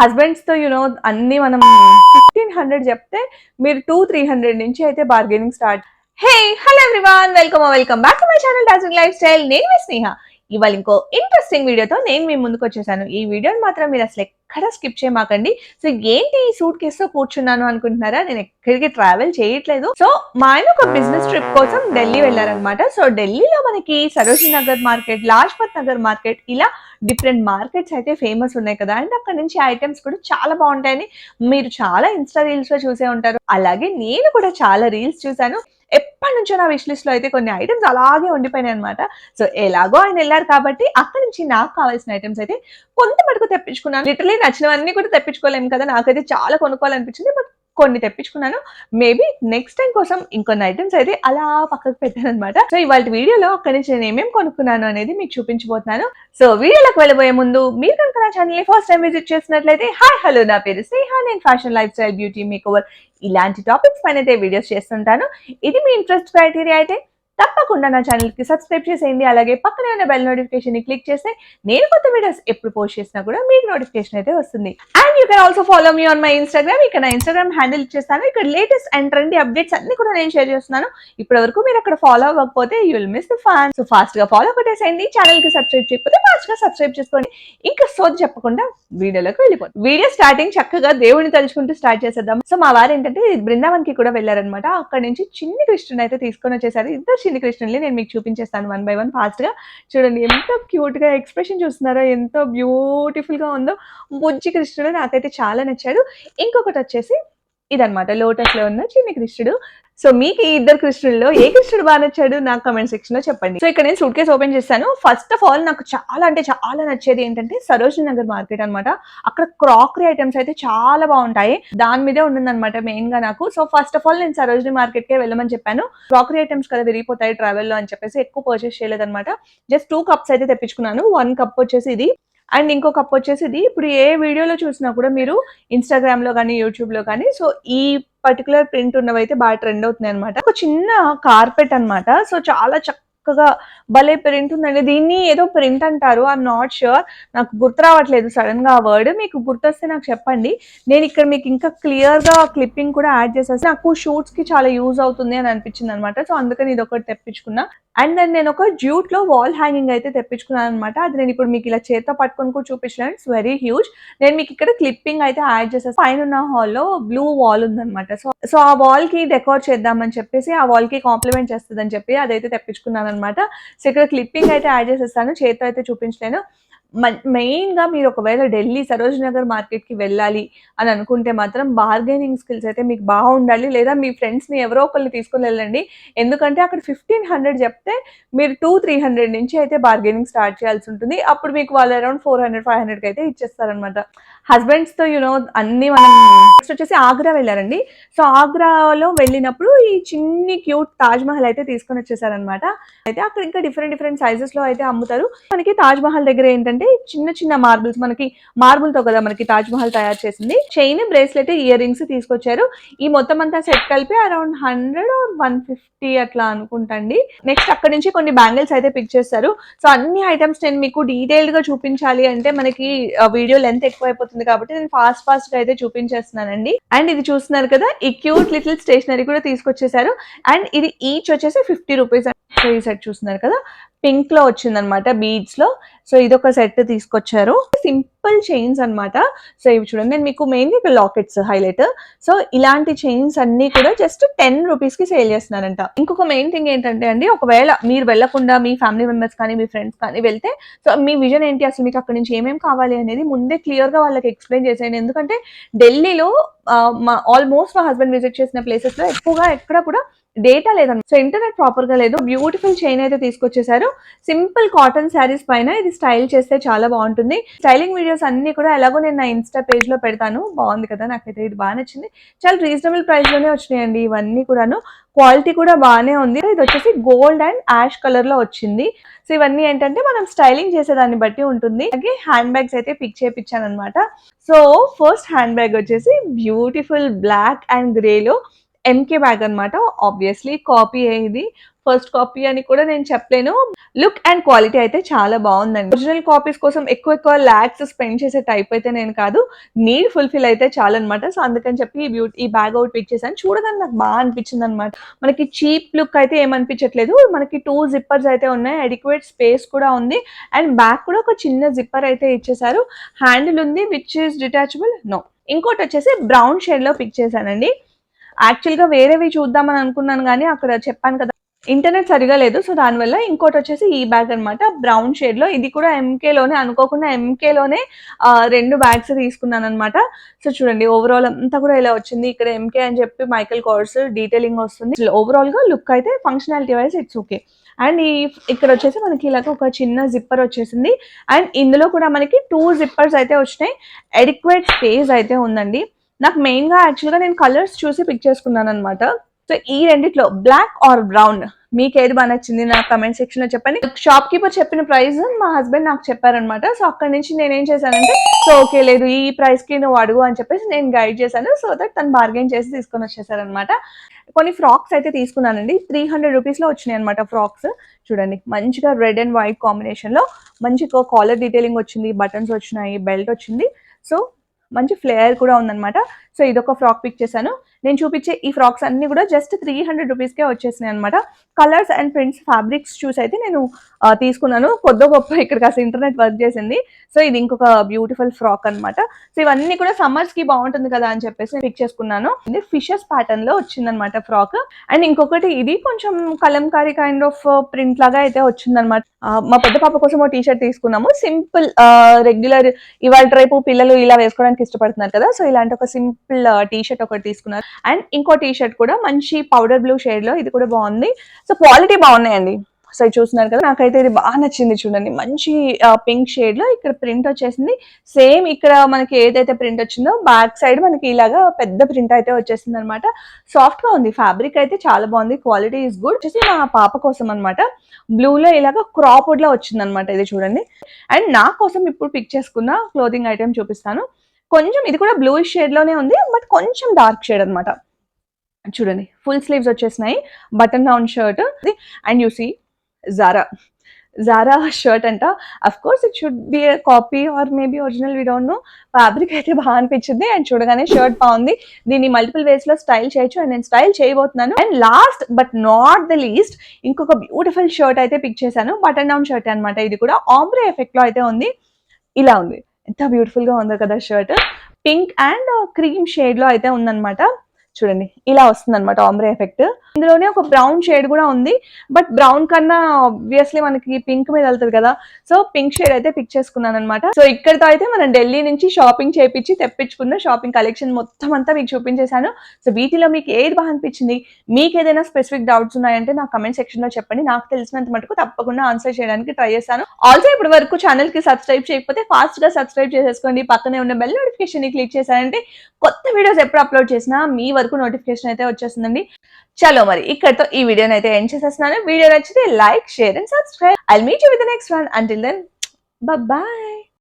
హస్బెండ్స్‌తో అన్నీ మనం 1500 చెప్తే మీరు 300 నుంచి అయితే bargaining start. Hey! Hello everyone. Welcome back to my channel Darjeeling life style. నేను మీ స్నేహ. ఇవాళ ఇంకో ఇంట్రెస్టింగ్ వీడియోతో నేను మీ ముందుకొచ్చేసాను. ఈ వీడియోని మాత్రం మీరు అసలు ఎక్కడ స్కిప్ చేయమాకండి. సో ఏంటి ఈ సూట్ కేస్‌తో కూర్చున్నాను అనుకుంటున్నారా? నేను ఎక్కడికి ట్రావెల్ చేయట్లేదు. సో మా ఆయన ఒక బిజినెస్ ట్రిప్ కోసం ఢిల్లీ వెళ్లారనమాట. సో ఢిల్లీలో మనకి సరోజినీ నగర్ మార్కెట్, లాజ్పత్ నగర్ మార్కెట్ ఇలా డిఫరెంట్ మార్కెట్స్ అయితే ఫేమస్ ఉన్నాయి కదా! అండ్ అక్కడ నుంచి ఐటెమ్స్ కూడా చాలా బావుంటాయని మీరు చాలా ఇన్‌స్టా రీల్స్‌లో చూసే ఉంటారు. అలాగే నేను కూడా చాలా రీల్స్ చూసాను. ఎప్పటినుంచో నా విష్ లిస్ట్‌లో అయితే కొన్ని ఐటెమ్స్ అలాగే ఉండిపోయినాయన్నమాట. సో ఎలాగో ఆయనెళ్లారు కాబట్టి అక్కడి నుంచి నాకు కావాల్సిన ఐటెమ్స్ అయితే కొంత మటుకు తెప్పించుకున్నాను. లిటరల్లీ నచ్చినవన్నీ కూడా తెప్పించుకోలేము కదా! నాకైతే చాలా కొనుక్కోవాలనిపించింది. బట్ కొన్ని తెప్పించుకున్నాను. మేబీ నెక్స్ట్ టైమ్ కోసం ఇంకొన్ని ఐటెమ్స్ అయితే అలా పక్కకు పెట్టానన్నమాట. సో ఇవాల్టి వీడియోలో అక్కడి నుంచి నేను ఏమేమి కొనుక్కున్నాను అనేది మీకు చూపించబోతున్నాను. సో వీడియోలోకి వెళ్ళబోయే ముందు మీరు కనుక నా ఛానల్‌ని ఫస్ట్ టైం విజిట్ చేస్తున్నట్లయితే హాయ్ హలో నా పేరు స్నేహ. నేను ఫ్యాషన్, లైఫ్ స్టైల్, బ్యూటీ, మేకఓవర్ ఇలాంటి టాపిక్స్ పైన అయితే వీడియోస్ చేస్తుంటాను. ఇది మీ ఇంట్రెస్ట్ క్రైటీరియా అయితే తప్పకుండా నా ఛానల్‌కి సబ్స్క్రైబ్ చేసేయండి. అలాగే పక్కనే ఉన్న బెల్ నోటిఫికేషన్‌ని క్లిక్ చేస్తే నేను కొత్త వీడియోస్ ఎప్పుడు పోస్ట్ చేసినా కూడా మీకు నోటిఫికేషన్ అయితే వస్తుంది. And you can also follow me on my Instagram. ఇక్కడ నా ఇన్‌స్టాగ్రామ్ హ్యాండిల్ ఇచ్చేస్తాను. ఇక్కడ లేటెస్ట్ అండ్ ట్రెండీ అప్డేట్స్ అన్ని కూడా నేను షేర్ చేస్తున్నాను. ఇప్పటివరకు మీరు అక్కడ ఫాలో అవ్వకపోతే you will miss the fun. So ఫాస్ట్‌గా ఫాలో కొట్టేసేయండి. ఛానల్‌కి సబ్స్క్రైబ్ చేయకపోతే ఫాస్ట్‌గా సబ్స్క్రైబ్ చేసుకోండి. ఇంకా సోది చెప్పకుండా వీడియోలోకి వెళ్ళిపోండి. వీడియో స్టార్టింగ్ చక్కగా దేవుడిని తలుచుకుంటూ స్టార్ట్ చేసేద్దాం. సో మా వారు ఏంటంటే బృందావన్‌కి కూడా వెళ్లారనమాట. అక్కడి నుంచి చిన్ని కృష్ణుని అయితే తీసుకొని వచ్చేసారు. ఇద్దరు చిన్ని కృష్ణుల్ని నేను మీకు చూపించేస్తాను వన్ బై వన్ ఫాస్ట్‌గా. చూడండి ఎంత క్యూట్‌గా ఎక్స్‌ప్రెషన్ చూస్తున్నారో, ఎంతో బ్యూటిఫుల్‌గా ఉందో. బుజ్జి కృష్ణుడు నాకైతే చాలా నచ్చాడు. ఇంకొకటొచ్చేసి ఇదనమాట లోటస్‌లో ఉన్న చిన్ని కృష్ణుడు. సో మీకు ఈ ఇద్దరు కృష్ణుల్లో ఏ కృష్ణుడు బాగా నచ్చాడు నాకు కామెంట్ సెక్షన్‌లో చెప్పండి. సో ఇక్కడ నేను సూట్ కేస్ ఓపెన్ చేశాను. ఫస్ట్ ఆఫ్ ఆల్ నాకు చాలా అంటే చాలా నచ్చేది ఏంటంటే సరోజినీ నగర్ మార్కెట్ అనమాట. అక్కడ క్రాకరీ ఐటెమ్స్ అయితే చాలా బాగుంటాయి. దాని మీదే ఉండిందనమాట మెయిన్‌గా నాకు. సో ఫస్ట్ ఆఫ్ ఆల్ నేను సరోజినీ మార్కెట్‌కే వెళ్ళమని చెప్పాను. క్రాకరీ ఐటెమ్స్ కదా విరిగిపోతాయి ట్రావెల్‌లో అని చెప్పేసి ఎక్కువ పర్చేస్ చేయలేదనమాట. జస్ట్ 2 కప్స్ అయితే తెప్పించుకున్నాను. 1 కప్ వచ్చేసి ఇది. అండ్ ఇంకో కప్ వచ్చేసి ఇది. ఇప్పుడు ఏ వీడియోలో చూసినా కూడా మీరు ఇన్‌స్టాగ్రామ్‌లో గాని, యూట్యూబ్‌లో గాని సో ఈ పర్టిక్యులర్ ప్రింట్ ఉన్నవైతే బాగా ట్రెండ్ అవుతున్నాయి అనమాట. ఒక చిన్న కార్పెట్ అనమాట. సో చాలా చక్కగా భలే ప్రింట్ ఉందండి. దీన్ని ఏదో ప్రింట్ అంటారు. I am not sure. నాకు గుర్తు రావట్లేదు సడెన్‌గా ఆ వర్డ్. మీకు గుర్తొస్తే నాకు చెప్పండి. నేను ఇక్కడ మీకు ఇంకా క్లియర్‌గా క్లిప్పింగ్ కూడా యాడ్ చేసేసి నాకు షూట్స్‌కి చాలా యూజ్ అవుతుంది అని అనిపించింది అనమాట. సో అందుకని ఇదొకటి తెప్పించుకున్నా. అండ్ దెన్ నేను ఒక జ్యూట్‌లో వాల్ హ్యాంగింగ్ అయితే తెప్పించుకున్నాను అనమాట. అది నేను ఇప్పుడు మీకు ఇలా చేత్తో పట్టుకొని కూడా చూపించలేను. It's very huge. నేను మీకు ఇక్కడ క్లిప్పింగ్ అయితే యాడ్ చేసేసి పైనున్న హాల్‌లో బ్లూ వాల్ ఉందనమాట. సో ఆ వాల్‌కి డెకోర్ చేద్దామని చెప్పేసి ఆ వాల్‌కి కాంప్లిమెంట్ చేస్తదని చెప్పి అదైతే తెప్పించుకున్నాననమాట. సో ఇక్కడ క్లిప్పింగ్ అయితే యాడ్ చేసేస్తాను. చేత్తో అయితే చూపించలేను. మెయిన్‌గా మీరు ఒకవేళ ఢిల్లీ సరోజినీ నగర్ మార్కెట్‌కి వెళ్ళాలి అని అనుకుంటే మాత్రం బార్గెనింగ్ స్కిల్స్ అయితే మీకు బాగుండాలి. లేదా మీ ఫ్రెండ్స్‌ని ఎవరో ఒకళ్ళని తీసుకొని వెళ్ళండి. ఎందుకంటే అక్కడ 1500 చెప్తే మీరు 300 నుంచి అయితే బార్గెనింగ్ స్టార్ట్ చేయాల్సి ఉంటుంది. అప్పుడు మీకు వాళ్ళు అరౌండ్ 400, 500కి అయితే ఇచ్చేస్తారనమాట. హస్బెండ్స్‌తో అన్నీ మనం నెక్స్ట్ వచ్చేసి ఆగ్రా వెళ్లారండి. సో ఆగ్రాలో వెళ్ళినప్పుడు ఈ చిన్ని క్యూట్ తాజ్ మహల్ అయితే తీసుకొని వచ్చేసారనమాట. అయితే అక్కడ ఇంకా డిఫరెంట్ సైజెస్‌లో అయితే అమ్ముతారు. మనకి తాజ్ మహల్ దగ్గర ఏంటంటే చిన్న మార్బుల్స్ మనకి మార్బుల్‌తో కదా మనకి తాజ్ మహల్ తయారు చేసింది. చైన్, బ్రేస్లెట్, ఇయర్ రింగ్స్ తీసుకొచ్చారు. ఈ మొత్తం అంతా సెట్ కలిపి అరౌండ్ 100 ఆర్ 150 అట్లా అనుకుంటండి. నెక్స్ట్ అక్కడి నుంచి కొన్ని బ్యాంగిల్స్ అయితే పిక్ చేస్తారు. సో అన్ని ఐటమ్స్ నేను మీకు డీటెయిల్డ్‌గా చూపించాలి అంటే మనకి వీడియో లెంత్ ఎక్కువైపోతుంది కాబట్టి నేను ఫాస్ట్‌గా అయితే చూపించేస్తున్నానండి. అండ్ ఇది చూస్తున్నారు కదా ఈ క్యూట్ లిటిల్ స్టేషనరీ కూడా తీసుకొచ్చేసారు. అండ్ ఇది ఈచ్ వచ్చేసి 50 రూపీస్. సో ఈ సెట్ చూస్తున్నారు కదా పింక్ లో వచ్చిందనమాట బీడ్స్ లో. సో ఇదొక సెట్ తీసుకొచ్చారు. సింపుల్ చైన్స్ అనమాట. సో ఇవి చూడండి నేను మీకు మెయిన్గా ఇక్కడ లాకెట్స్ హైలైట్. సో ఇలాంటి చైన్స్ అన్ని కూడా జస్ట్ 10 రూపీస్ కి సేల్ చేస్తున్నారంట. ఇంకొక మెయిన్ థింగ్ ఏంటంటే అండి ఒకవేళ మీరు వెళ్లకుండా మీ ఫ్యామిలీ మెంబర్స్ కానీ మీ ఫ్రెండ్స్ కానీ వెళ్తే సో మీ విజన్ ఏంటి అసలు మీకు అక్కడ నుంచి ఏమేమి కావాలి అనేది ముందే క్లియర్ గా వాళ్ళకి ఎక్స్ప్లెయిన్ చేసేయండి. ఎందుకంటే ఢిల్లీలో ఆల్మోస్ట్ మా హస్బెండ్ విజిట్ చేసిన ప్లేసెస్ లో ఎక్కువగా ఎక్కడ కూడా డేటా లేదన్నమాట. సో ఇంటర్నెట్ ప్రాపర్ గా లేదు. బ్యూటిఫుల్ చైన్ అయితే తీసుకొచ్చేసారు. సింపుల్ కాటన్ శారీస్ పైన ఇది స్టైల్ చేస్తే చాలా బాగుంటుంది. స్టైలింగ్ వీడియోస్ అన్ని కూడా ఎలాగో నేను నా ఇన్స్టా పేజ్ లో పెడతాను. బాగుంది కదా, నాకైతే ఇది బాగా నచ్చింది. చాలా రీజనబుల్ ప్రైస్ లోనే వచ్చినాయండి ఇవన్నీ కూడాను. క్వాలిటీ కూడా బాగానే ఉంది. ఇది వచ్చేసి గోల్డ్ అండ్ యాష్ కలర్ లో వచ్చింది. సో ఇవన్నీ ఏంటంటే మనం స్టైలింగ్ చేసేదాన్ని బట్టి ఉంటుంది. అలాగే హ్యాండ్ బ్యాగ్స్ అయితే పిక్ చేయించాను అనమాట. సో ఫస్ట్ హ్యాండ్ బ్యాగ్ వచ్చేసి బ్యూటిఫుల్ బ్లాక్ అండ్ గ్రే లో ఎంకే బ్యాగ్ అనమాట. ఆబ్వియస్లీ కాపీ ఇది. ఫస్ట్ కాపీ అని కూడా నేను చెప్పలేను. లుక్ అండ్ క్వాలిటీ అయితే చాలా బాగుందండి. ఒరిజినల్ కాపీస్ కోసం ఎక్కువ లాక్స్ స్పెండ్ చేసే టైప్ అయితే నేను కాదు. నీడ్ ఫుల్ఫిల్ అయితే చాలన్నమాట. సో అందుకని చెప్పి ఈ బ్యాగ్ అవుట్ పిక్ చేశాను. చూడగానే నాకు బాగా అనిపించింది అనమాట. మనకి చీప్ లుక్ అయితే ఏమనిపించట్లేదు. మనకి 2 జిప్పర్స్ అయితే ఉన్నాయి. అడిక్వేట్ స్పేస్ కూడా ఉంది. అండ్ బ్యాక్ కూడా ఒక చిన్న జిప్పర్ అయితే ఇచ్చేసారు. హ్యాండిల్ ఉంది విచ్ ఇస్ డిటాచబుల్ నో. ఇంకోటి వచ్చేసి బ్రౌన్ షేడ్ లో పిక్ చేశానండి. యాక్చువల్ గా వేరేవి చూద్దామని అనుకున్నాను కానీ అక్కడ చెప్పాను కదా ఇంటర్నెట్ సరిగా లేదు. సో దానివల్ల ఇంకోటి వచ్చేసి ఈ బ్యాగ్ అనమాట. బ్రౌన్ షేడ్ లో, ఇది కూడా ఎంకేలోనే, అనుకోకుండా ఎంకేలోనే 2 బ్యాగ్స్ తీసుకున్నాను అనమాట. సో చూడండి ఓవరాల్ అంతా కూడా ఇలా వచ్చింది. ఇక్కడ ఎంకే అని చెప్పి మైకల్ కోర్స్ డీటెయిలింగ్ వస్తుంది. ఓవరాల్ గా లుక్ అయితే functionality wise it's okay. And ఇక్కడ వచ్చేసి మనకి ఇలాగ ఒక చిన్న జిప్పర్ వచ్చేసింది. అండ్ ఇందులో కూడా మనకి 2 జిప్పర్స్ అయితే వచ్చినాయి. అడిక్వేట్ స్పేస్ అయితే ఉందండి. నాకు మెయిన్ గా యాక్చువల్ గా నేను కలర్స్ చూసి పిక్ చేసుకున్నాను అనమాట. సో ఈ రెండిట్లో బ్లాక్ ఆర్ బ్రౌన్ మీకు ఏది బాగా నచ్చింది నా కమెంట్ సెక్షన్ లో చెప్పండి. షాప్ కీపర్ చెప్పిన ప్రైస్ మా హస్బెండ్ నాకు చెప్పారనమాట. సో అక్కడ నుంచి నేనేం చేశానంటే, సో ఓకే లేదు ఈ ప్రైస్ కి నువ్వు అడుగు అని చెప్పేసి నేను గైడ్ చేశాను. సో దట్ తను బార్గెన్ చేసి తీసుకొని వచ్చేసారనమాట. కొన్ని ఫ్రాక్స్ అయితే తీసుకున్నానండి. 300 రూపీస్ లో వచ్చినాయి అనమాట ఫ్రాక్స్. చూడండి మంచిగా రెడ్ అండ్ వైట్ కాంబినేషన్ లో మంచి కాలర్ డీటెయిలింగ్ వచ్చింది, బటన్స్ వచ్చినాయి, బెల్ట్ వచ్చింది. సో మంచి ఫ్లేయర్ కూడా ఉందన్నమాట. సో ఇదొక ఫ్రాక్ పిక్ చేశాను. నేను చూపించే ఈ ఫ్రాక్స్ అన్ని కూడా జస్ట్ 300 రూపీస్కే వచ్చేసినాయి అనమాట. కలర్స్ అండ్ ప్రింట్స్ ఫ్యాబ్రిక్స్ చూసి అయితే నేను తీసుకున్నాను. కొద్ది గొప్ప ఇక్కడ కాస్త ఇంటర్నెట్ వర్క్ చేసింది. సో ఇది ఇంకొక బ్యూటిఫుల్ ఫ్రాక్ అనమాట. సో ఇవన్నీ కూడా సమ్మర్స్ కి బాగుంటుంది కదా అని చెప్పేసి పిక్ చేసుకున్నాను. ఇది ఫిషెస్ ప్యాటర్న్ లో వచ్చిందనమాట ఫ్రాక్. అండ్ ఇంకొకటి ఇది కొంచెం కలంకారీ కైండ్ ఆఫ్ ప్రింట్ లాగా అయితే వచ్చిందనమాట. మా పెద్ద పాప కోసం ఒక టీ షర్ట్ తీసుకున్నాము. సింపుల్ రెగ్యులర్ ఇవాళ రేపు పిల్లలు ఇలా వేసుకోవడానికి ఇష్టపడుతున్నారు కదా. సో ఇలాంటి ఒక సింపుల్ టీ షర్ట్ ఒకటి తీసుకున్నారు. అండ్ ఇంకో టీ షర్ట్ కూడా మంచి పౌడర్ బ్లూ షేడ్ లో, ఇది కూడా బాగుంది. సో క్వాలిటీ బాగున్నాయండి. సో చూస్తున్నారు కదా, నాకైతే ఇది బాగా నచ్చింది. చూడండి మంచి పింక్ షేడ్ లో ఇక్కడ ప్రింట్ వచ్చేసింది. సేమ్ ఇక్కడ మనకి ఏదైతే ప్రింట్ వచ్చిందో బ్యాక్ సైడ్ మనకి ఇలాగా పెద్ద ప్రింట్ అయితే వచ్చేసింది అనమాట. సాఫ్ట్ గా ఉంది, ఫ్యాబ్రిక్ అయితే చాలా బాగుంది, క్వాలిటీ ఇస్ గుడ్. వచ్చేసి మా పాప కోసం అనమాట. బ్లూలో ఇలాగా క్రాప్డ్ లో వచ్చింది అనమాట. ఇది చూడండి. అండ్ నా కోసం ఇప్పుడు పిక్ చేసుకున్న క్లోదింగ్ ఐటమ్ చూపిస్తాను. కొంచెం ఇది కూడా బ్లూ షేడ్ లోనే ఉంది, బట్ కొంచెం డార్క్ షేడ్ అనమాట. చూడండి ఫుల్ స్లీవ్స్ వచ్చేసినాయి, button down shirt. And you see Zara shirt అంట. Of course it should be a copy or maybe original, we don't know. Fabric అయితే బాగా అనిపించింది. అండ్ చూడగానే షర్ట్ బాగుంది. దీన్ని మల్టిపుల్ వేస్ లో స్టైల్ చేయొచ్చు. అండ్ నేను స్టైల్ చేయబోతున్నాను. And last but not the least ఇంకొక బ్యూటిఫుల్ షర్ట్ అయితే పిక్ చేశాను. బటన్ డౌన్ షర్ట్ అనమాట. ఇది కూడా ఆంబ్రే ఎఫెక్ట్ లో అయితే ఉంది. ఇలా ఉంది, ఎంత బ్యూటిఫుల్ గా ఉందో కదా shirt. Pink and cream shade లో అయితే ఉందన్నమాట. చూడండి ఇలా వస్తుంది అనమాట ఆంబ్రే ఎఫెక్ట్. ఇందులోనే ఒక బ్రౌన్ షేడ్ కూడా ఉంది, బట్ బ్రౌన్ కన్నా ఆబ్వియస్లీ మనకి పింక్ మీద వెళ్తుంది కదా. సో పింక్ షేడ్ అయితే పిక్ చేసుకున్నాను అనమాట. సో ఇక్కడతో అయితే మనం ఢిల్లీ నుంచి షాపింగ్ చేయించి తెప్పించుకున్న షాపింగ్ కలెక్షన్ మొత్తం అంతా మీకు చూపించేశాను. సో వీటిలో మీకు ఏది బాగా అనిపించింది, మీకు ఏదైనా స్పెసిఫిక్ డౌట్స్ ఉన్నాయంటే నా కమెంట్ సెక్షన్ లో చెప్పండి. నాకు తెలిసినంత మటుకు తప్పకుండా ఆన్సర్ చేయడానికి ట్రై చేస్తాను. ఆల్సో ఇప్పటి వరకు ఛానల్ కి సబ్స్క్రైబ్ చేయకపోతే ఫాస్ట్ గా సబ్స్క్రైబ్ చేసేసుకోండి. పక్కనే ఉన్న బెల్ నోటిఫికేషన్ ని క్లిక్ చేశారంటే కొత్త వీడియోస్ ఎప్పుడు అప్లోడ్ చేసినా మీ వరకు నోటిఫికేషన్ అయితే వచ్చేస్తుందండి. చలో మరి ఇక్కడతో ఈ వీడియోని అయితే ఎండ్ చేసేస్తున్నాను. వీడియో నచ్చితే like, share and subscribe. I'll meet you with the next one. Until then by.